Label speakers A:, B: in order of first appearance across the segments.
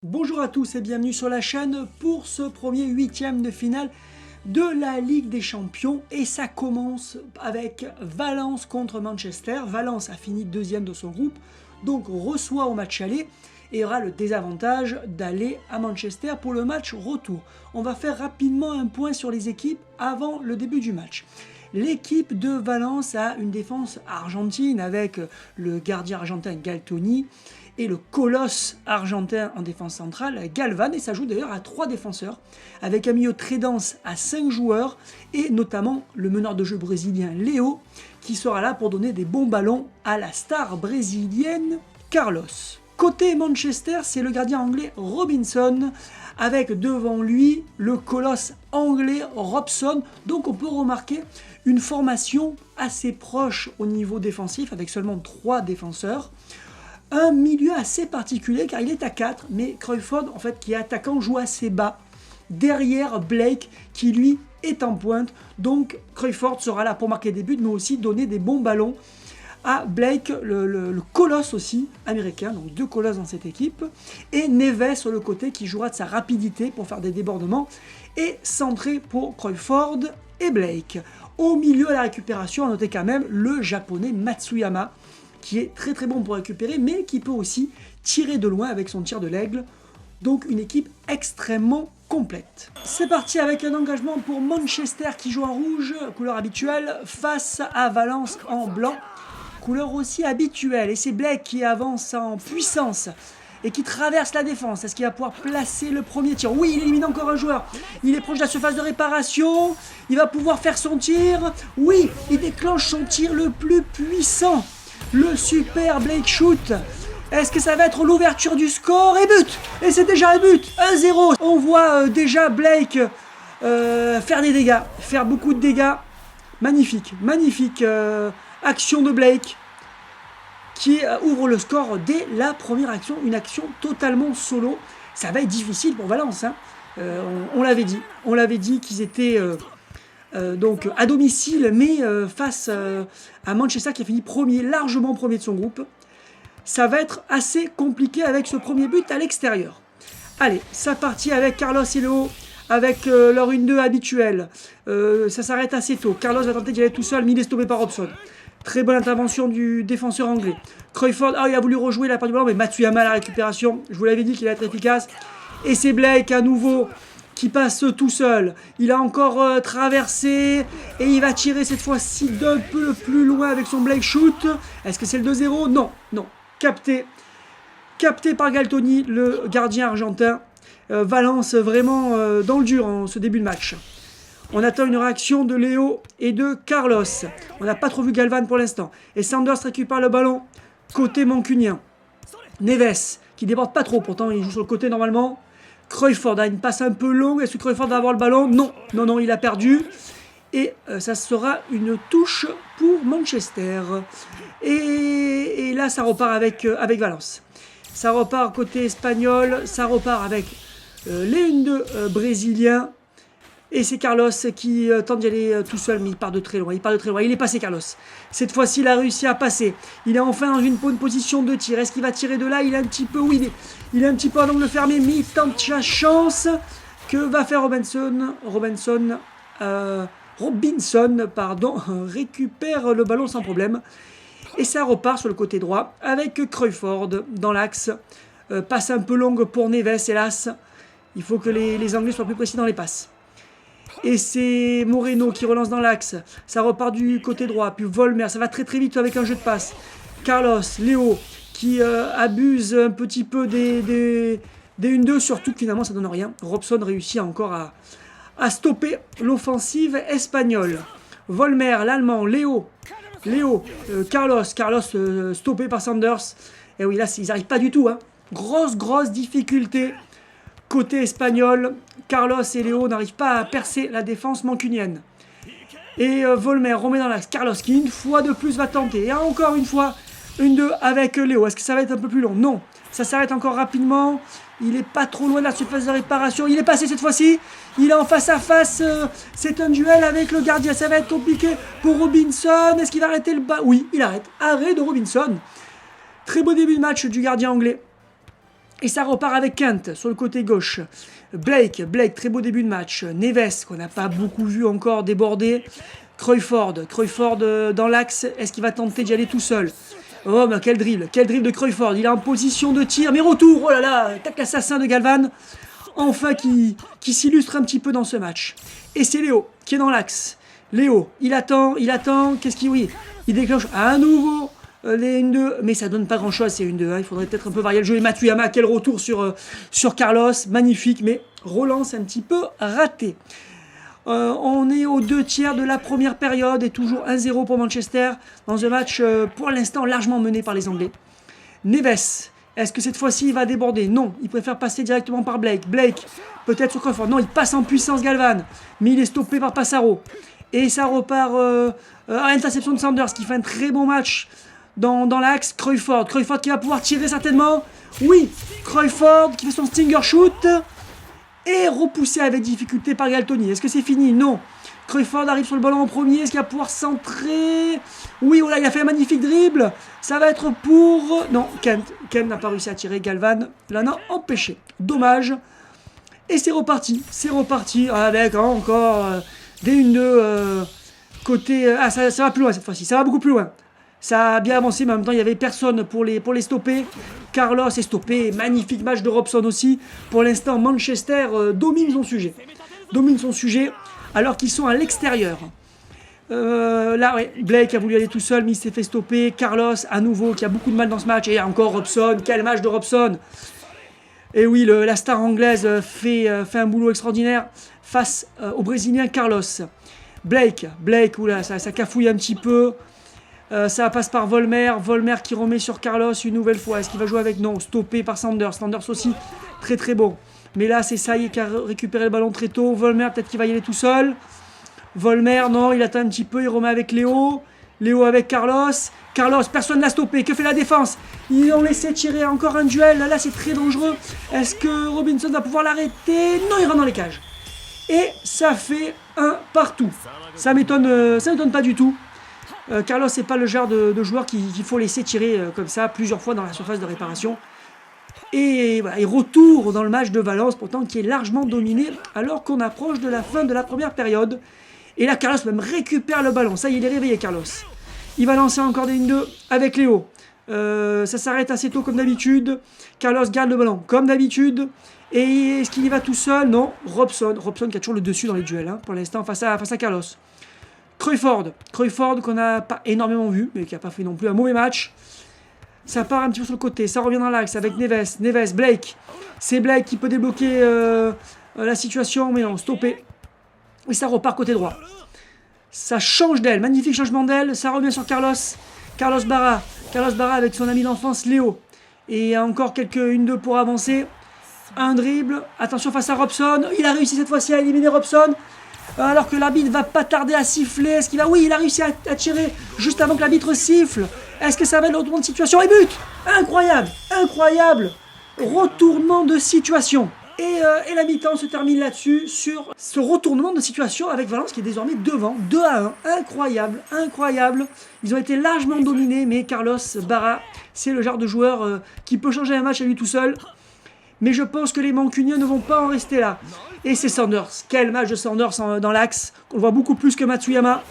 A: Bonjour à tous et bienvenue sur la chaîne pour ce premier huitième de finale de la Ligue des Champions. Et ça commence avec Valence contre Manchester. Valence a fini deuxième de son groupe, donc reçoit au match aller et aura le désavantage d'aller à Manchester pour le match retour. On va faire rapidement un point sur les équipes avant le début du match. L'équipe de Valence a une défense argentine avec le gardien argentin Galtoni et le colosse argentin en défense centrale, Galvan, et ça joue d'ailleurs à 3 défenseurs, avec un milieu très dense à 5 joueurs, et notamment le meneur de jeu brésilien Léo, qui sera là pour donner des bons ballons à la star brésilienne Carlos. Côté Manchester, c'est le gardien anglais Robinson, avec devant lui le colosse anglais Robson. Donc on peut remarquer une formation assez proche au niveau défensif, avec seulement 3 défenseurs. Un milieu assez particulier car il est à 4, mais Cruyfford, en fait, qui est attaquant, joue assez bas, derrière Blake, qui lui est en pointe. Donc Cruyfford sera là pour marquer des buts, mais aussi donner des bons ballons à Blake, le colosse aussi américain, donc 2 colosses dans cette équipe, et Neves sur le côté qui jouera de sa rapidité pour faire des débordements, et centré pour Cruyfford et Blake. Au milieu à la récupération, à noter quand même le japonais Matsuyama, qui est très très bon pour récupérer, mais qui peut aussi tirer de loin avec son tir de l'aigle. Donc une équipe extrêmement complète. C'est parti avec un engagement pour Manchester qui joue en rouge, couleur habituelle, face à Valence en blanc, couleur aussi habituelle. Et c'est Blake qui avance en puissance et qui traverse la défense. Est-ce qu'il va pouvoir placer le premier tir? Oui, il élimine encore un joueur. Il est proche de la surface de réparation. Il va pouvoir faire son tir. Oui, il déclenche son tir le plus puissant. Le super Blake shoot. Est-ce que ça va être l'ouverture du score? Et but! Et c'est déjà un but! 1-0. On voit déjà Blake faire des dégâts, faire beaucoup de dégâts. Magnifique, magnifique action de Blake qui ouvre le score dès la première action. Une action totalement solo. Ça va être difficile pour Valence, hein. On l'avait dit qu'ils étaient donc à domicile, mais face à Manchester qui a fini largement premier de son groupe. Ça va être assez compliqué avec ce premier but à l'extérieur. Allez, ça partit avec Carlos et Léo, avec leur 1-2 habituel. Ça s'arrête assez tôt. Carlos va tenter d'y aller tout seul, mais il est stoppé par Robson. Très bonne intervention du défenseur anglais. Cruyfford, il a voulu rejouer la part du ballon, mais Matsuyama à la récupération. Je vous l'avais dit qu'il allait être efficace. Et c'est Blake à nouveau qui passe tout seul. Il a encore traversé et il va tirer cette fois-ci d'un peu plus loin avec son Blake shoot. Est-ce que c'est le 2-0? Non, non. Capté par Galtoni, le gardien argentin. Valence vraiment dans le dur en ce début de match. On attend une réaction de Léo et de Carlos. On n'a pas trop vu Galvan pour l'instant. Et Sanders récupère le ballon côté mancunien. Neves qui déborde pas trop, pourtant il joue sur le côté normalement. Cruyfford a une passe un peu longue. Est-ce que Cruyfford va avoir le ballon? Non, non, non, il a perdu. Et ça sera une touche pour Manchester. Et là, ça repart avec Valence. Ça repart côté espagnol. Ça repart avec les 1-2 brésiliens. Et c'est Carlos qui tente d'y aller tout seul, mais il part de très loin. Il est passé, Carlos. Cette fois-ci, il a réussi à passer. Il est enfin dans une bonne position de tir. Est-ce qu'il va tirer de là? Il est un petit peu, oui, il est un petit peu à l'angle fermé, mais il tente sa chance. Que va faire Robinson, récupère le ballon sans problème. Et ça repart sur le côté droit avec Cruyfford dans l'axe. Passe un peu longue pour Neves, hélas. Il faut que les Anglais soient plus précis dans les passes. Et c'est Moreno qui relance dans l'axe. Ça repart du côté droit. Puis Volmer, ça va très très vite avec un jeu de passe. Carlos, Léo qui abuse un petit peu des 1-2. Surtout que finalement ça donne rien. Robson réussit encore à stopper l'offensive espagnole. Volmer, l'allemand, Léo, Carlos stoppé par Sanders. Et oui, là ils n'arrivent pas du tout, hein. Grosse difficulté. Côté espagnol, Carlos et Léo n'arrivent pas à percer la défense mancunienne. Et Volmer remet dans l'axe. Carlos qui une fois de plus va tenter. Et encore une fois, 1-2 avec Léo. Est-ce que ça va être un peu plus long? Non. Ça s'arrête encore rapidement. Il n'est pas trop loin de la surface de réparation. Il est passé cette fois-ci. Il est en face à face. C'est un duel avec le gardien. Ça va être compliqué pour Robinson. Est-ce qu'il va arrêter le bas? Oui, il arrête. Arrêt de Robinson. Très beau début de match du gardien anglais. Et ça repart avec Kent sur le côté gauche. Blake, très beau début de match. Neves, qu'on n'a pas beaucoup vu encore déborder. Cruyfford dans l'axe. Est-ce qu'il va tenter d'y aller tout seul? Oh, bah quel dribble de Cruyfford. Il est en position de tir, mais retour. Oh là là, tac, l'assassin de Galvan. Enfin, qui s'illustre un petit peu dans ce match. Et c'est Léo qui est dans l'axe. Léo, il attend. Qu'est-ce qu'il... Oui, il déclenche à nouveau les 1-2. Mais ça donne pas grand-chose, ces 1-2. Hein. Il faudrait peut-être un peu varier le jeu. Et Matsuyama, quel retour sur Carlos. Magnifique, mais relance un petit peu ratée. On est aux 2 tiers de la première période et toujours 1-0 pour Manchester dans un match pour l'instant largement mené par les Anglais. Neves, est-ce que cette fois-ci il va déborder? Non, il préfère passer directement par Blake. Blake, peut-être sur Crawford. Non, il passe en puissance Galvan, mais il est stoppé par Passaro. Et ça repart à l'interception de Sanders qui fait un très bon match dans l'axe. Cruyfford qui va pouvoir tirer certainement. Oui, Cruyfford qui fait son stinger shoot. Et repoussé avec difficulté par Galtoni. Est-ce que c'est fini? Non. Cruyfford arrive sur le ballon en premier. Est-ce qu'il va pouvoir centrer? Oui, voilà, il a fait un magnifique dribble. Ça va être pour... Non, Kent n'a pas réussi à tirer. Galvan l'en a empêché. Dommage. Et c'est reparti. Avec encore des 1-2 côté... Ah, ça va plus loin cette fois-ci. Ça va beaucoup plus loin. Ça a bien avancé, mais en même temps, il n'y avait personne pour les stopper. Carlos est stoppé. Magnifique match de Robson aussi. Pour l'instant, Manchester domine son sujet. Alors qu'ils sont à l'extérieur. Là, ouais, Blake a voulu aller tout seul, mais il s'est fait stopper. Carlos, à nouveau, qui a beaucoup de mal dans ce match. Et encore Robson. Quel match de Robson! Et oui, la star anglaise fait un boulot extraordinaire face au Brésilien Carlos. Blake, oula, ça cafouille un petit peu. Ça passe par Volmer qui remet sur Carlos une nouvelle fois. Est-ce qu'il va jouer avec? Non, stoppé par Sanders aussi, très très bon. Mais là, c'est Saïd qui a récupéré le ballon très tôt. Volmer, peut-être qu'il va y aller tout seul. Volmer, non, il attend un petit peu, il remet avec Léo avec Carlos, personne ne l'a stoppé. Que fait la défense? Ils ont laissé tirer encore un duel. Là, c'est très dangereux. Est-ce que Robinson va pouvoir l'arrêter? Non, il rentre dans les cages. Et ça fait un partout. Ça m'étonne pas du tout. Carlos, c'est pas le genre de joueur qu'il faut laisser tirer comme ça plusieurs fois dans la surface de réparation. Et voilà, et retour dans le match de Valence, pourtant qui est largement dominé alors qu'on approche de la fin de la première période. Et là, Carlos même récupère le ballon. Ça y est, il est réveillé, Carlos. Il va lancer encore des 1-2 avec Léo. Ça s'arrête assez tôt comme d'habitude. Carlos garde le ballon comme d'habitude. Et est-ce qu'il y va tout seul? Non. Robson qui a toujours le dessus dans les duels pour l'instant face à Carlos. Cruyfford qu'on n'a pas énormément vu, mais qui n'a pas fait non plus un mauvais match. Ça part un petit peu sur le côté, ça revient dans l'axe avec Neves, Blake. C'est Blake qui peut débloquer la situation, mais non, stoppé. Et ça repart côté droit. Ça change d'aile, magnifique changement d'aile, ça revient sur Carlos Barra avec son ami d'enfance Léo. Et encore quelques 1-2 pour avancer. Un dribble, attention face à Robson. Il a réussi cette fois-ci à éliminer Robson. Alors que l'arbitre va pas tarder à siffler. Est-ce qu'il va... Oui, il a réussi à tirer juste avant que l'arbitre siffle. Est-ce que ça va être le retournement de situation? Et but! Incroyable retournement de situation. Et la mi-temps se termine là-dessus, sur ce retournement de situation avec Valence qui est désormais devant, 2-1. Incroyable. Ils ont été largement dominés, mais Carlos Barra, c'est le genre de joueur qui peut changer un match à lui tout seul. Mais je pense que les Mancuniens ne vont pas en rester là. Et c'est Sanders. Quel match de Sanders dans l'axe. On le voit beaucoup plus que Matsuyama.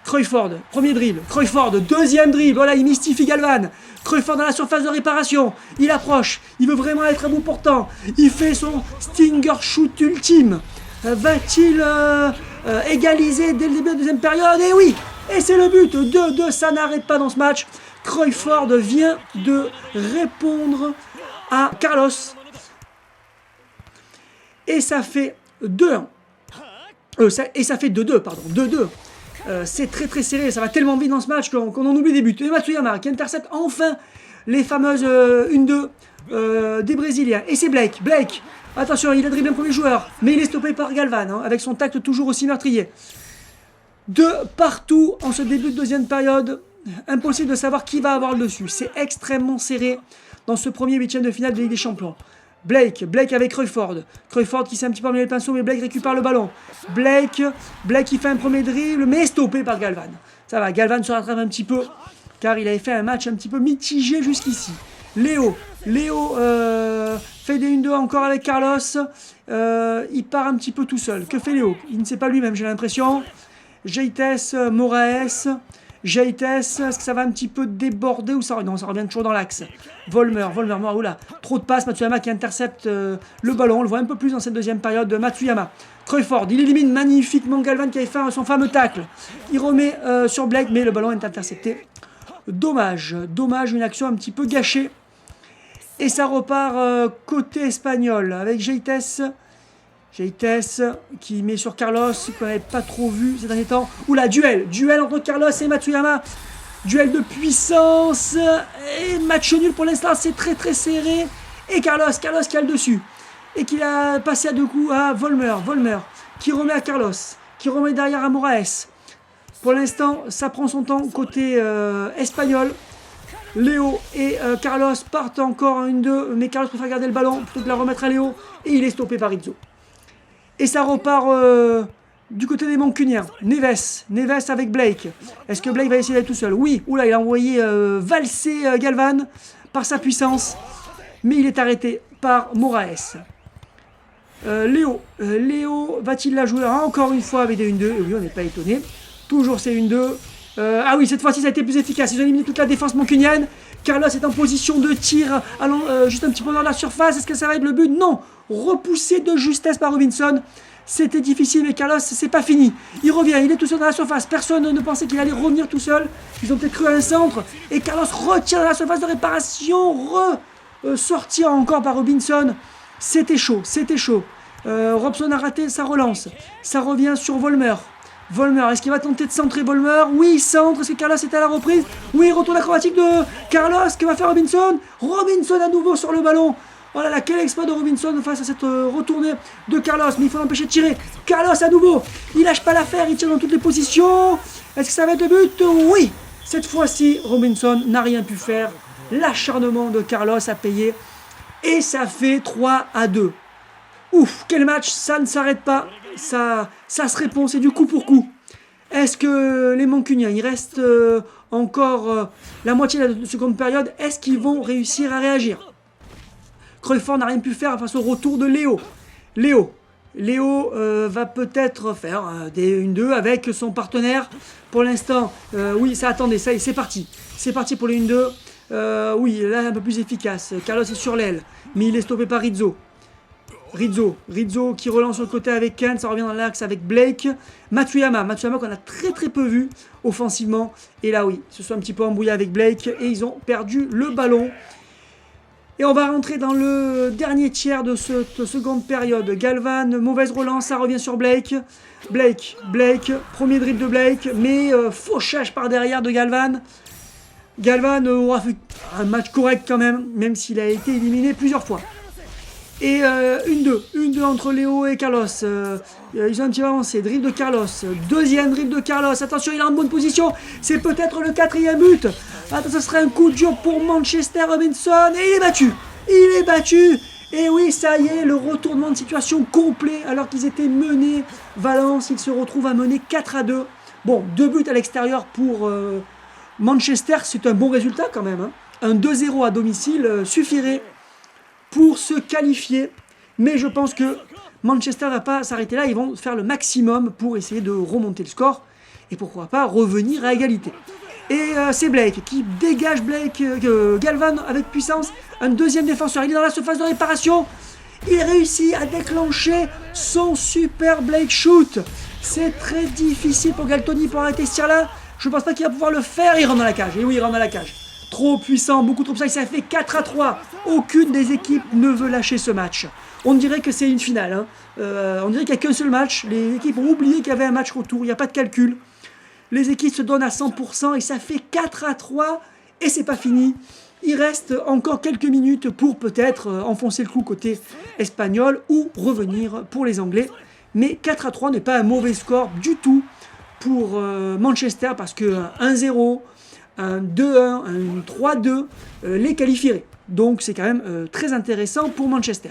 A: Cruyfford, premier dribble. Cruyfford, deuxième dribble. Voilà, il mystifie Galvan. Cruyfford dans la surface de réparation. Il approche. Il veut vraiment être à bout portant. Il fait son stinger shoot ultime. Va-t-il égaliser dès le début de la deuxième période? Et oui! Et c'est le but. 2-2, ça n'arrête pas dans ce match. Cruyfford vient de répondre à Carlos. Et ça fait 2-1. Et ça fait 2-2, pardon. 2-2. C'est très très serré. Ça va tellement vite dans ce match qu'on en oublie des buts. Et Matsuyama qui intercepte enfin les fameuses 1-2 des Brésiliens. Et c'est Blake. Attention, il a dribblé un premier joueur. Mais il est stoppé par Galvan, avec son tact toujours aussi meurtrier. De partout en ce début de deuxième période. Impossible de savoir qui va avoir le dessus. C'est extrêmement serré dans ce premier huitième de finale de Ligue des Champions. Blake avec Cruyfford qui s'est un petit peu emmêlé le pinceau, mais Blake récupère le ballon. Blake qui fait un premier dribble, mais stoppé par Galvan. Ça va, Galvan se rattrape un petit peu, car il avait fait un match un petit peu mitigé jusqu'ici. Léo fait des 1-2 encore avec Carlos. Il part un petit peu tout seul. Que fait Léo? Il ne sait pas lui-même, j'ai l'impression. Geites, Moraes. Geites, est-ce que ça va un petit peu déborder ou ça... Non, ça revient toujours dans l'axe. Volmer, oula. Trop de passes, Matsuyama qui intercepte le ballon. On le voit un peu plus dans cette deuxième période de Matsuyama. Cruyford, il élimine magnifiquement Galvan qui avait fait son fameux tacle. Il remet sur Blake, mais le ballon est intercepté. Dommage, une action un petit peu gâchée. Et ça repart côté espagnol avec Geites qui met sur Carlos, qu'on n'avait pas trop vu ces derniers temps. Oula, duel entre Carlos et Matsuyama. Duel de puissance. Et match nul pour l'instant, c'est très très serré. Et Carlos qui a le dessus. Et qui a passé à 2 coups à Volmer qui remet à Carlos, qui remet derrière à Moraes. Pour l'instant, ça prend son temps côté espagnol. Léo et Carlos partent encore en 1-2, mais Carlos préfère garder le ballon plutôt que de la remettre à Léo. Et il est stoppé par Rizzo. Et ça repart du côté des Mancuniens. Neves avec Blake. Est-ce que Blake va essayer d'être tout seul? Oui, oula, il a envoyé valser Galvan par sa puissance. Mais il est arrêté par Moraes. Léo va-t-il la jouer encore une fois avec des 1-2? Oui, on n'est pas étonné. Toujours ces 1-2. Ah oui, cette fois-ci ça a été plus efficace. Ils ont éliminé toute la défense mancunienne. Carlos est en position de tir allant juste un petit peu dans la surface. Est-ce que ça va être le but? Non. Repoussé de justesse par Robinson. C'était difficile, mais Carlos, c'est pas fini. Il revient, il est tout seul dans la surface. Personne ne pensait qu'il allait revenir tout seul. Ils ont peut-être cru à un centre. Et Carlos retire dans la surface de réparation. Sortir encore par Robinson. C'était chaud. Robson a raté sa relance. Ça revient sur Volmer, est-ce qu'il va tenter de centrer Volmer? Oui, il centre. Est-ce que Carlos est à la reprise? Oui, retour acrobatique de Carlos. Que va faire Robinson? Robinson à nouveau sur le ballon. Oh là là, quel exploit de Robinson face à cette retournée de Carlos. Mais il faut l'empêcher de tirer. Carlos à nouveau. Il lâche pas l'affaire. Il tire dans toutes les positions. Est-ce que ça va être le but? Oui. Cette fois-ci, Robinson n'a rien pu faire. L'acharnement de Carlos a payé. Et ça fait 3-2. Ouf, quel match, ça ne s'arrête pas, ça se répond, c'est du coup pour coup. Est-ce que les Mancuniens, il reste encore la moitié de la seconde période, est-ce qu'ils vont réussir à réagir? Cruyford n'a rien pu faire face au retour de Léo. Léo va peut-être faire des 1-2 avec son partenaire. Pour l'instant, oui, ça attendait, ça y est, c'est parti. C'est parti pour les 1-2. Oui, là, un peu plus efficace. Carlos est sur l'aile, mais il est stoppé par Rizzo qui relance sur le côté avec Kent, ça revient dans l'axe avec Blake. Matsuyama qu'on a très très peu vu offensivement. Et là oui, ils se sont un petit peu embrouillés avec Blake et ils ont perdu le ballon. Et on va rentrer dans le dernier tiers de cette seconde période. Galvan, mauvaise relance, ça revient sur Blake. Blake, premier dribble de Blake, mais fauchage par derrière de Galvan. Galvan aura fait un match correct quand même s'il a été éliminé plusieurs fois. Et 1-2 entre Léo et Carlos. Ils ont un petit peu avancé. Dribble de Carlos. Deuxième dribble de Carlos. Attention, il est en bonne position. C'est peut-être le 4e but. Attends, ce serait un coup dur pour Manchester. Robinson. Et il est battu. Et oui, ça y est, le retournement de situation complet. Alors qu'ils étaient menés. Valence, ils se retrouvent à mener 4-2. Bon, 2 buts à l'extérieur pour Manchester. C'est un bon résultat quand même. Un 2-0 à domicile suffirait pour se qualifier, mais je pense que Manchester ne va pas s'arrêter là, ils vont faire le maximum pour essayer de remonter le score, et pourquoi pas revenir à égalité. Et c'est Blake qui dégage Galvan avec puissance, un deuxième défenseur, il est dans la surface de réparation, il réussit à déclencher son super Blake shoot. C'est très difficile pour Galtoni pour arrêter ce tir-là, je ne pense pas qu'il va pouvoir le faire, il rentre dans la cage, et oui il rentre dans la cage. Trop puissant, beaucoup trop puissant, ça fait 4-3. Aucune des équipes ne veut lâcher ce match. On dirait que c'est une finale. On dirait qu'il n'y a qu'un seul match. Les équipes ont oublié qu'il y avait un match retour, il n'y a pas de calcul. Les équipes se donnent à 100% et ça fait 4-3 et c'est pas fini. Il reste encore quelques minutes pour peut-être enfoncer le clou côté espagnol ou revenir pour les Anglais. Mais 4-3 n'est pas un mauvais score du tout pour Manchester parce que 1-0... un 2-1, un 3-2 les qualifierait. Donc c'est quand même très intéressant pour Manchester.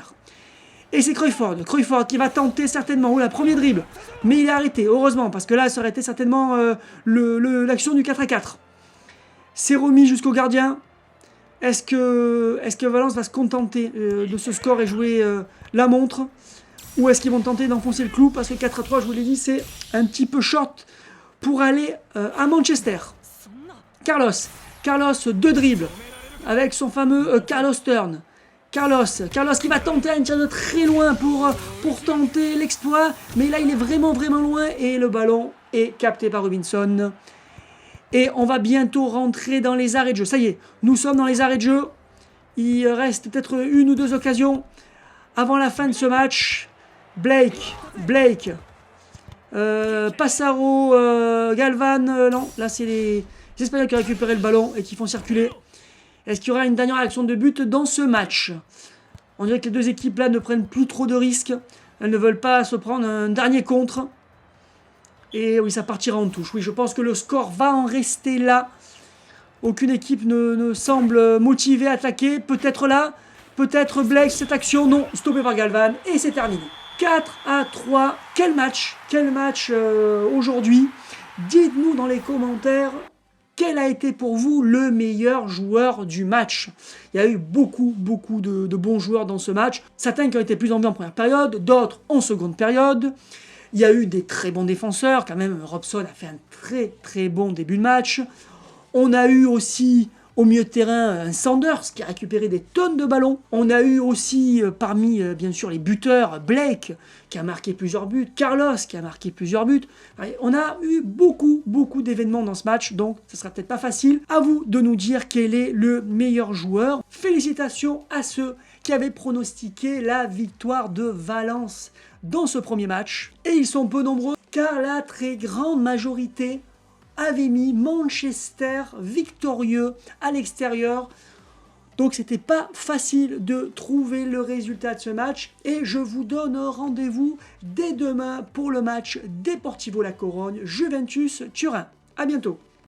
A: Et c'est Cruyford qui va tenter certainement la premier dribble. Mais il est arrêté, heureusement, parce que là ça aurait été certainement l'action du 4-4. C'est remis jusqu'au gardien. Est-ce que Valence va se contenter de ce score et jouer la montre? Ou est-ce qu'ils vont tenter d'enfoncer le clou? Parce que 4-3, je vous l'ai dit, c'est un petit peu short pour aller à Manchester. Carlos, 2 dribbles avec son fameux Carlos Turn. Carlos qui va tenter un tir de très loin pour tenter l'exploit. Mais là, il est vraiment loin et le ballon est capté par Robinson. Et on va bientôt rentrer dans les arrêts de jeu. Ça y est, nous sommes dans les arrêts de jeu. Il reste peut-être 1 ou 2 occasions avant la fin de ce match. Blake, Passaro, Galvan, non, là c'est les Espagnols qui ont récupéré le ballon et qui font circuler. Est-ce qu'il y aura une dernière action de but dans ce match? On dirait que les 2 équipes là ne prennent plus trop de risques. Elles ne veulent pas se prendre un dernier contre. Et oui, ça partira en touche. Oui, je pense que le score va en rester là. Aucune équipe ne semble motivée à attaquer. Peut-être là, peut-être Blake, cette action. Non, stoppé par Galvan. Et c'est terminé. 4-3. Quel match aujourd'hui. Dites-nous dans les commentaires quel a été pour vous le meilleur joueur du match. Il y a eu beaucoup de bons joueurs dans ce match. Certains qui ont été plus en vue en première période, d'autres en seconde période. Il y a eu des très bons défenseurs, quand même Robson a fait un très bon début de match. On a eu aussi au milieu de terrain un Sanders qui a récupéré des tonnes de ballons. On a eu aussi parmi bien sûr les buteurs Blake qui a marqué plusieurs buts, Carlos qui a marqué plusieurs buts. On a eu beaucoup d'événements dans ce match, donc ce sera peut-être pas facile. À vous de nous dire quel est le meilleur joueur. Félicitations à ceux qui avaient pronostiqué la victoire de Valence dans ce premier match. Et ils sont peu nombreux car la très grande majorité avait mis Manchester victorieux à l'extérieur. Donc c'était pas facile de trouver le résultat de ce match. Et je vous donne rendez-vous dès demain pour le match Deportivo La Corogne, Juventus Turin. À bientôt.